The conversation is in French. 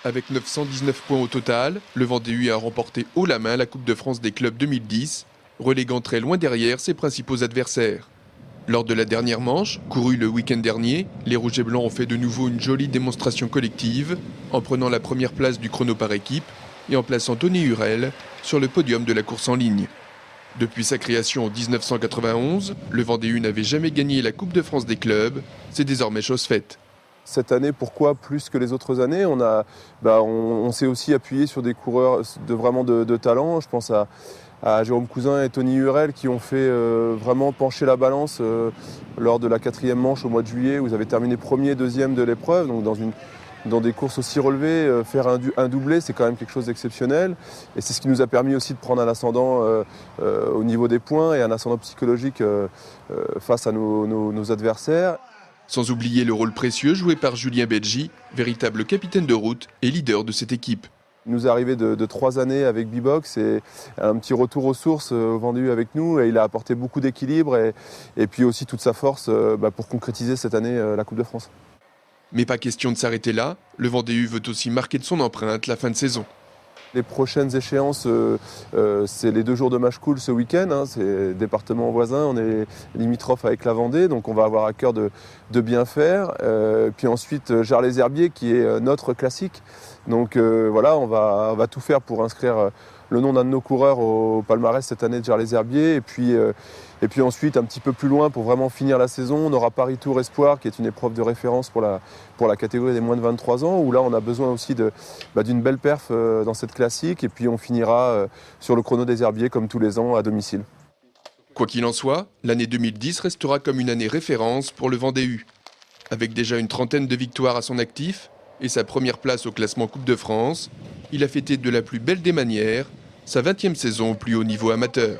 Avec 919 points au total, le Vendée U a remporté haut la main la Coupe de France des clubs 2010, reléguant très loin derrière ses principaux adversaires. Lors de la dernière manche, courue le week-end dernier, les Rouges et Blancs ont fait de nouveau une jolie démonstration collective en prenant la première place du chrono par équipe et en plaçant Tony Hurel sur le podium de la course en ligne. Depuis sa création en 1991, le Vendée U n'avait jamais gagné la Coupe de France des clubs, c'est désormais chose faite. Cette année, pourquoi plus que les autres années? On s'est aussi appuyé sur des coureurs de talent. Je pense à Jérôme Cousin et Tony Hurel qui ont fait vraiment pencher la balance lors de la 4e manche au mois de juillet où ils avaient terminé premier et deuxième de l'épreuve. Donc dans des courses aussi relevées, faire un doublé, c'est quand même quelque chose d'exceptionnel. Et c'est ce qui nous a permis aussi de prendre un ascendant au niveau des points et un ascendant psychologique face à nos adversaires. Sans oublier le rôle précieux joué par Julien Bedji, véritable capitaine de route et leader de cette équipe. Il nous est arrivé de 3 années avec B-Box et un petit retour aux sources au Vendée U avec nous. Et il a apporté beaucoup d'équilibre et puis aussi toute sa force pour concrétiser cette année la Coupe de France. Mais pas question de s'arrêter là, le Vendée U veut aussi marquer de son empreinte la fin de saison. Les prochaines échéances, c'est les 2 jours de match cool ce week-end. C'est département voisin, on est limitrophe avec la Vendée, donc on va avoir à cœur de bien faire. Puis ensuite, Jarles-les-Herbiers qui est notre classique. Donc voilà, on va tout faire pour inscrire le nom d'un de nos coureurs au palmarès cette année de Jarles-les-Herbiers. Et puis ensuite, un petit peu plus loin, pour vraiment finir la saison, on aura Paris Tour Espoir, qui est une épreuve de référence pour la catégorie des moins de 23 ans, où là, on a besoin aussi d'une belle perf dans cette classique. Et puis on finira sur le chrono des Herbiers, comme tous les ans, à domicile. Quoi qu'il en soit, l'année 2010 restera comme une année référence pour le Vendée U. Avec déjà une trentaine de victoires à son actif et sa première place au classement Coupe de France, il a fêté de la plus belle des manières sa 20e saison au plus haut niveau amateur.